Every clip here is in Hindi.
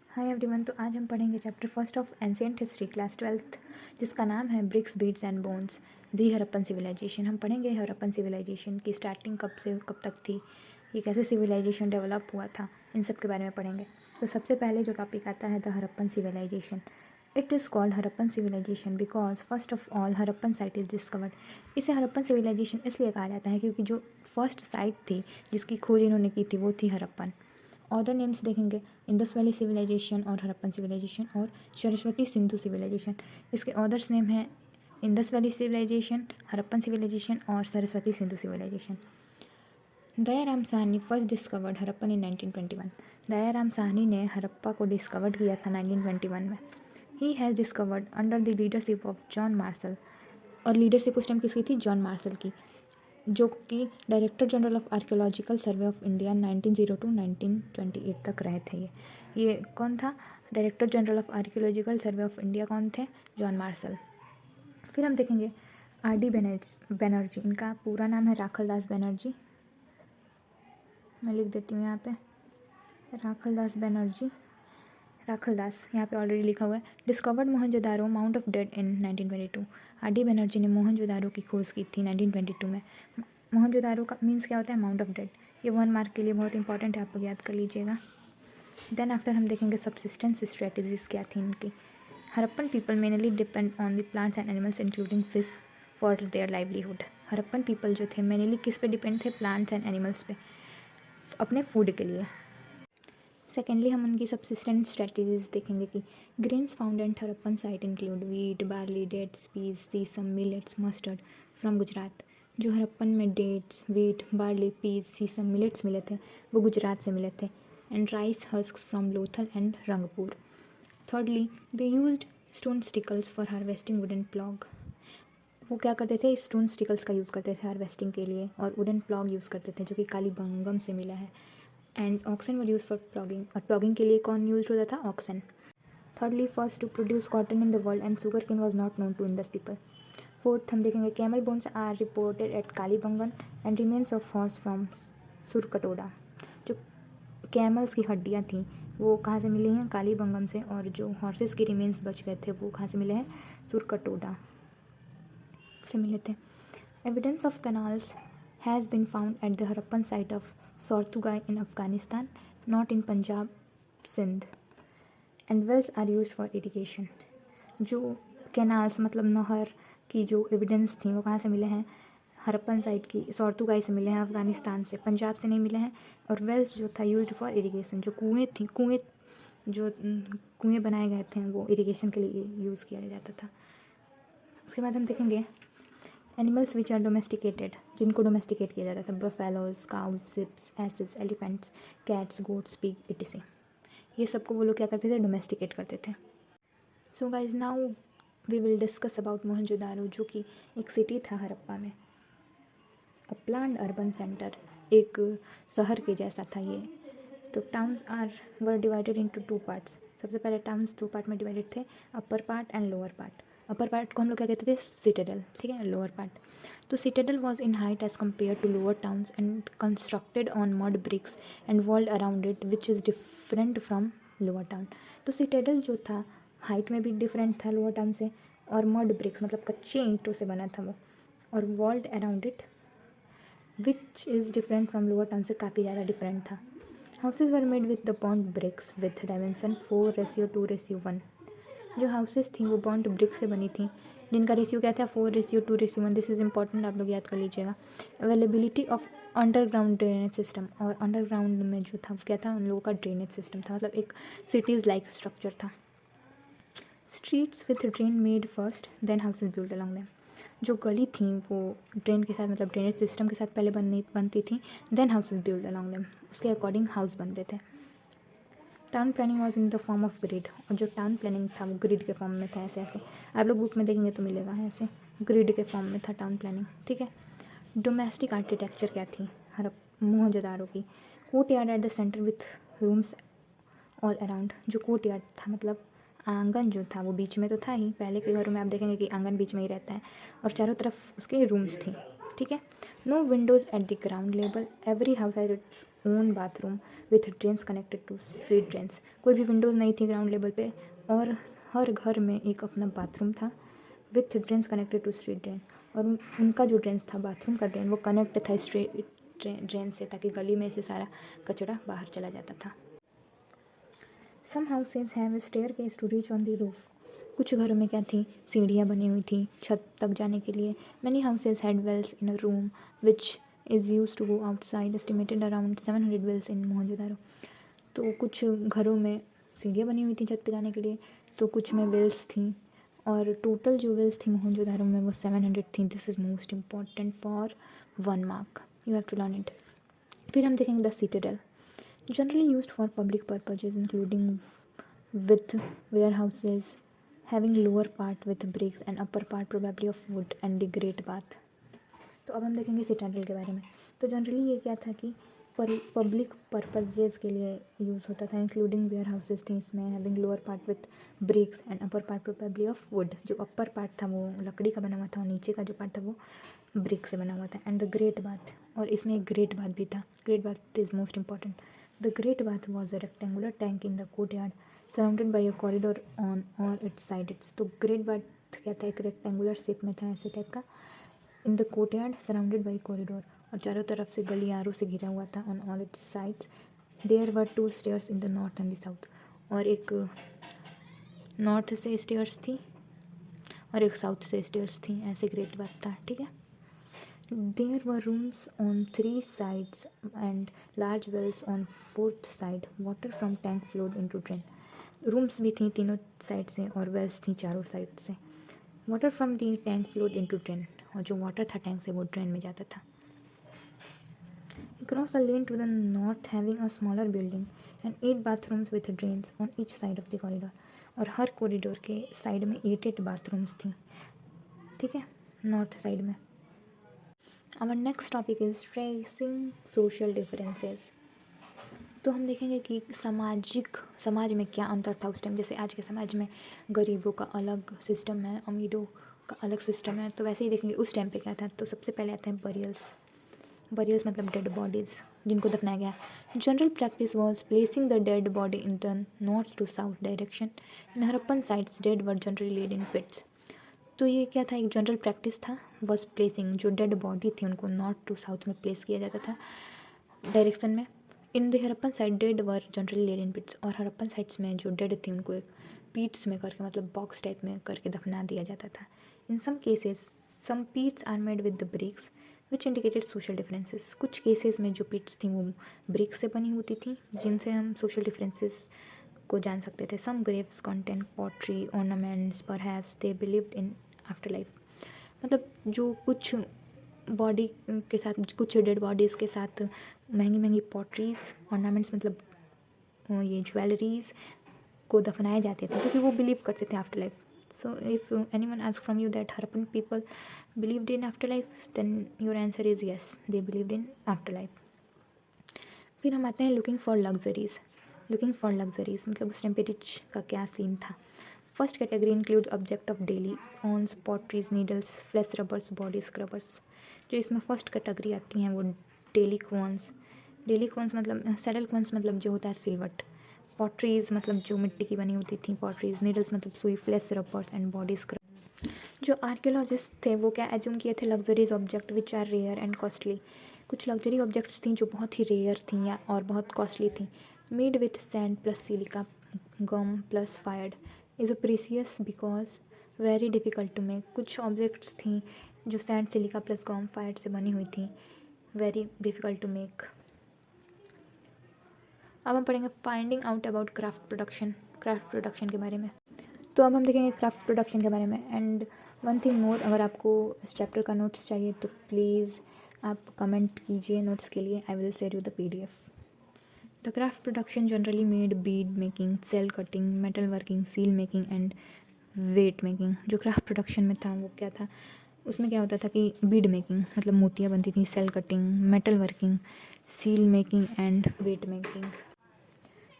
Hi everyone. तो आज हम पढ़ेंगे chapter first of ancient history class 12th, जिसका नाम है bricks beads and bones the Harappan civilisation. हम पढ़ेंगे हरप्पन सिविलाइजेशन की स्टार्टिंग कब से कब तक थी, ये कैसे सिविलाइजेशन डेवलप हुआ था, इन सब के बारे में पढ़ेंगे। तो सबसे पहले जो टॉपिक आता है the Harappan civilisation. It is called Harappan civilisation because first of all Harappan site is discovered. इसे हरप्पन सिविलाइजेशन इसलिए कहा जाता है क्योंकि जो फर्स्ट साइट थी जिसकी खोज इन्होंने की थी वो थी हरप्पन। अदर नेम्स देखेंगे इंडस वैली सिविलाइजेशन और हरप्पन सिविलाइजेशन और सरस्वती सिंधु सिविलाइजेशन। इसके अदर्स नेम हैं Indus valley civilization, Harappan civilization और Saraswati Sindhu civilization. Dayaram Sahni first discovered Harappan in 1921। Dayaram Sahni ने हरप्पा को डिस्कवर्ड किया था 1921 में। He has discovered under the leadership of John Marshall. और लीडरशिप उस टाइम किसकी थी? जॉन मार्शल की, जो कि director general of archaeological survey of India 1902 to 1928 तक रहे थे। ये कौन था? Director general of archaeological survey of India कौन थे? John Marshall. फिर हम देखेंगे आर.डी. बनर्जी। इनका पूरा नाम है राखल दास बनर्जी। मैं लिख देती हूँ यहाँ पे राखल दास बनर्जी। राखल दास यहाँ पे ऑलरेडी लिखा हुआ है। Discovered Mohenjodaro mount of dead in 1922। RD. Banerjee ने मोहनजोदारो की खोज की थी 1922 में। मोहनजोदारो का मीन्स क्या होता है? Mount of dead. ये 1 मार्क के लिए बहुत इंपॉर्टेंट है, आप लोग याद कर लीजिएगा। देन आफ्टर हम देखेंगे सब्सिस्टेंस स्ट्रेटजीज क्या थी इनकी। Harappan people mainly depend on the plants and animals including fish for their livelihood. Harappan people जो थे मेनली किस पे डिपेंड थे? प्लांट्स एंड एनिमल्स पे, अपने फूड के लिए। सेकेंडली हम उनकी सब्सिस्टेंस स्ट्रेटजीज देखेंगे कि grains found at Harappan site include wheat, barley, dates, peas, sesame, millets, mustard from Gujarat. जो हरप्पन में dates, wheat, barley, peas, sesame, millets मिले थे वो गुजरात से मिले थे। And rice husks from Lothal and Rangpur. Thirdly they used stone sickles for harvesting wooden plough. वो क्या करते थे? स्टोन स्टिकल्स का यूज़ करते थे हार्वेस्टिंग के लिए, और वुडन प्लॉग यूज़ करते थे जो कि कालीबंगम से मिला है। And oxen were used for ploughing, और प्लॉगिंग के लिए कौन यूज होता था? Oxen. Thirdly first to produce cotton in the world and sugar cane was not known to Indus people. Fourth हम देखेंगे camel bones are reported at Kalibangan and remains of horse from Surkotada. जो कैमल्स की हड्डियाँ थी वो कहाँ से मिली हैं? कालीबंगम से। और जो हॉर्सेस के रिमेन्स बच गए थे वो कहाँ से मिले हैं? सुरकटोडा से मिले थे। Evidence of canals has been found at the Harappan site of Shortugai in Afghanistan, not in Punjab, Sindh. And wells are used for irrigation. जो कैनाल्स मतलब नहर की जो एविडेंस थी वो कहाँ से मिले हैं? हरप्पन साइट की सोर्तुगाई से मिले हैं, अफगानिस्तान से, पंजाब से नहीं मिले हैं। और वेल्स जो था यूज्ड फॉर इरिगेशन, जो कुएँ बनाए गए थे वो इरिगेशन के लिए यूज़ किया जाता था। उसके बाद हम देखेंगे एनिमल्स विच आर डोमेस्टिकेटेड, जिनको डोमेस्टिकेट किया जाता था। Buffaloes, cows, sheeps, asses, elephants, cats, goats, pig, etcetera. ये सबको वो लोग क्या करते थे? डोमेस्टिकेट करते थे। So guys now we will discuss about Mohenjodaro, जो कि एक सिटी था हरप्पा में, अ प्लान्ड अर्बन सेंटर, एक शहर के जैसा था ये। तो towns were divided into 2 parts. सबसे पहले टाउन्स 2 पार्ट में डिवाइडेड थे, upper part and lower part. Upper part को हम लोग क्या कहते थे? सिटाडेल, ठीक है। लोअर पार्ट, तो citadel was in height as compare to lower towns and constructed on mud bricks and walled around it which is different from lower town. तो सिटाडेल जो था हाइट में भी डिफरेंट था लोअर टाउन से, और मड ब्रिक्स मतलब कच्चे ईंटों से बना था वो, और walled around it which is different from lower town से काफ़ी ज़्यादा डिफरेंट था। Houses were made with the bond bricks with dimension 4:2:1। जो हाउसेस थी वो बॉन्ड ब्रिक से बनी थी, जिनका रेशियो क्या था? 4:2:1। दिस इज़ इंपॉर्टेंट, आप लोग याद कर लीजिएगा। Availability of underground drainage system, और अंडरग्राउंड में जो था वो क्या था? उन लोगों का ड्रेनेज सिस्टम था, मतलब एक सिटीज़ लाइक स्ट्रक्चर था। Streets with drain made first then houses build along them. जो गली थी वो ड्रेन के साथ मतलब ड्रेनेज सिस्टम के साथ पहले बनती थी, then houses build along them, उसके अकॉर्डिंग हाउस बनते थे। Town planning was in the form of grid, और जो टाउन प्लानिंग था वो ग्रिड के फॉर्म में था। ऐसे ऐसे आप लोग बुक में देखेंगे तो मिलेगा, ऐसे ग्रिड के फॉर्म में था टाउन प्लानिंग, ठीक है। डोमेस्टिक आर्किटेक्चर क्या थी मोहनजोदारो की? Court yard at the centre with rooms all around. जो कोर्ट यार्ड था मतलब आंगन जो था वो बीच में तो था ही, पहले के घरों में आप देखेंगे कि आंगन बीच में ही रहता है, और चारों तरफ उसके रूम्स थी, ठीक है। No windows at the ground level, every house has its own bathroom with drains connected to street drains. कोई भी विंडोज़ नहीं थी ग्राउंड लेवल पे, और हर घर में एक अपना बाथरूम था with drains connected to street drain. और उनका जो ड्रेन था, बाथरूम का ड्रेन, वो कनेक्ट था स्ट्रीट ड्रेन से, ताकि गली में से सारा कचरा बाहर चला जाता था। Some houses have staircase to reach on the roof. कुछ घरों में क्या थी, सीढ़ियाँ बनी हुई थी छत तक जाने के लिए। Many houses had wells in a room which is use to go outside, estimated around 700 wells in Mohenjodaro. तो कुछ घरों में सीढ़ियाँ बनी हुई थी छत पे जाने के लिए, तो कुछ में वेल्स थी, और टोटल जो वेल्स थी मोहनजोदारो में वो 700 थी। This is most important for 1 mark, you have to learn it. फिर हम देखेंगे the citadel, generally used for public purposes including with warehouses having lower part with bricks and upper part probably of wood and the great bath। तो अब हम देखेंगे सिटाडेल के बारे में। तो जनरली ये क्या था कि पब्लिक पर्पजेज के लिए यूज़ होता था, इंक्लूडिंग वेयर हाउसेज थी इसमें, having lower part with bricks and upper part probably of wood. जो अपर पार्ट था वो लकड़ी का बना हुआ था और नीचे का जो पार्ट था वो ब्रिक से बना हुआ था। एंड द ग्रेट बाथ, और इसमें एक ग्रेट बाथ भी था। Great bath is most important. The great bath was a rectangular tank in the courtyard surrounded by a corridor on all its sides. तो ग्रेट बाथ क्या था, एक रेक्टेंगुलर शेप में था ऐसे टाइप का, in the courtyard surrounded by corridor, और चारों तरफ से गलियारों से घिरा हुआ था। On all its sides there were 2 stairs in the north and the south, और एक नॉर्थ से स्टेयर्स थी और एक साउथ से स्टेयर्स थी। ऐसे ग्रेट बाथ था, ठीक है। There were rooms on 3 sides and large wells on 4th side, water from tank flowed into drain. Rooms भी थी तीनों साइड से और वेल्स थी चारों साइड से। Water from the tank flowed into drain, और जो वाटर था टैंक से वो ड्रेन में जाता था। Across a lane to the north having a smaller building and 8 bathrooms with drains on each side of the corridor, और हर कॉरिडोर के साइड में 8 बाथरूम्स थी, ठीक है, नॉर्थ साइड में। Our next topic is tracing social differences. तो हम देखेंगे कि समाज में क्या अंतर था उस टाइम। जैसे आज के समाज में गरीबों का अलग सिस्टम है, अमीरों का अलग सिस्टम है, तो वैसे ही देखेंगे उस टाइम पे क्या था। तो सबसे पहले आते हैं बरियल्स मतलब डेड बॉडीज़, जिनको दफनाया गया। General practice was placing the dead body in the north to south direction. In Harappan sites dead were generally laid in pits. तो ये क्या था, एक जनरल प्रैक्टिस था, वॉज प्लेसिंग, जो डेड बॉडी थी उनको नॉर्थ टू साउथ में प्लेस किया जाता था डायरेक्शन में। In the Harappan side dead were generally laid in pits, और हरप्पन साइट्स में जो डेड थी उनको एक पीट्स में करके, मतलब बॉक्स टाइप में करके दफना दिया जाता था। In some cases some pits are made with the bricks which indicated social differences. कुछ केसेस में जो पिट्स थी वो ब्रिक से बनी होती थी, जिनसे हम सोशल डिफरेंसेस को जान सकते थे। Some graves content pottery ornaments perhaps they believed in after life. मतलब जो कुछ बॉडी के साथ, कुछ डेड बॉडीज़ के साथ महंगी महंगी पॉटरीज ऑर्नामेंट्स, मतलब ये ज्वेलरीज को दफनाए जाते थे, क्योंकि वो बिलीव करते थे after life. So if anyone asks from you that Harappan people believed in afterlife, then your answer is yes, they believed in afterlife. फिर हम आते हैं लुकिंग फॉर लग्जरीज मतलब उस टाइम पे रिच का क्या सीन था। First category include object of daily ones potteries needles flesh rubbers body scrubbers. जो इसमें फर्स्ट कैटेगरी आती हैं वो डेली क्वॉन्स मतलब सैडल क्वॉन्स मतलब जो होता है सिल्वट, पॉटरीज मतलब जो मिट्टी की बनी होती थी पॉटरीज, नीडल्स मतलब सुई, flesh rubbers and body scrub. जो आर्कियोलॉजिस्ट थे वो क्या एज्यूम किए थे, luxuries object which are rare and costly. कुछ लग्जरी ऑब्जेक्ट्स थी जो बहुत ही रेयर थी या और बहुत कॉस्टली थी। Made with sand plus silica gum plus fired is a precious because very difficult to make. कुछ ऑब्जेक्ट्स थी जो sand silica plus gum fired से बनी हुई थी, वेरी डिफ़िकल्ट टू मेक। अब हम पढ़ेंगे finding out about craft production के बारे में। तो अब हम देखेंगे क्राफ्ट प्रोडक्शन के बारे में। एंड वन थिंग मोर, अगर आपको इस चैप्टर का नोट्स चाहिए तो प्लीज़ आप कमेंट कीजिए नोट्स के लिए, I will share you the PDF। The craft production generally made bead making, shell cutting, metal working, seal making and weight making. जो क्राफ्ट प्रोडक्शन में था वो क्या था, उसमें क्या होता था कि बीड मेकिंग मतलब मोतियाँ बनती थी, shell cutting, metal working, seal making and weight making.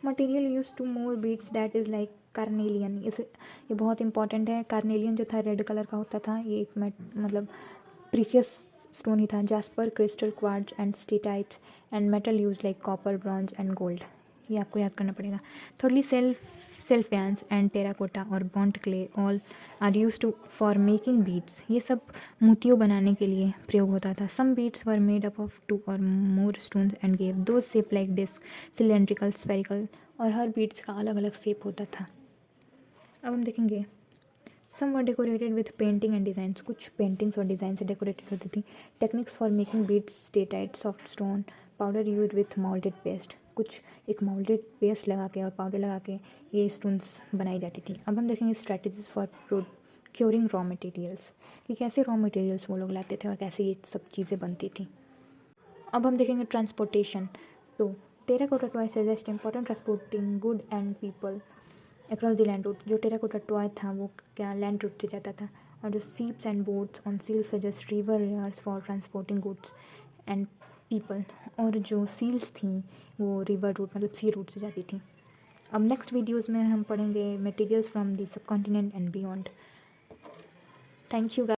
Material use to more beads that is like carnelian. ये बहुत इंपॉर्टेंट है। कार्नेलियन जो था रेड कलर का होता था, ये एक मतलब प्रीशियस स्टोन ही था, jasper, crystal, quartz and steatite and metal use like copper, bronze and gold. ये आपको याद करना पड़ेगा। थर्डली सेल्फियंस एंड टेराकोटा और burnt clay all are use to for making beads. ये सब मोतियों बनाने के लिए प्रयोग होता था। Some beads were made up of 2 और more stones and gave those shape like disc, cylindrical, spherical, और हर बीड्स का अलग अलग शेप होता था। अब हम देखेंगे some were decorated with painting and designs. कुछ पेंटिंग्स और डिज़ाइन से डेकोरेटेड होती थी। Techniques for making beads, steatite, soft stone, powder use with moulded paste. कुछ एक मोल्डेड पेस्ट लगा के और पाउडर लगा के ये स्टोन्स बनाई जाती थी। अब हम देखेंगे strategies for procuring raw materials, कि कैसे रॉ मटेरियल्स वो लोग लाते थे और कैसे ये सब चीज़ें बनती थी। अब हम देखेंगे ट्रांसपोर्टेशन। तो terracotta toy suggest important transporting good and people across the land route. जो टेराकोटा टॉय था वो क्या लैंड रूट से जाता था। और जो ships and boats on seal suggest river एयर्स for transporting goods and people. और जो सील्स थी वो रिवर रूट मतलब सी रूट से जाती थी। अब नेक्स्ट वीडियोज़ में हम पढ़ेंगे materials from the sub continent and beyond. Thank you.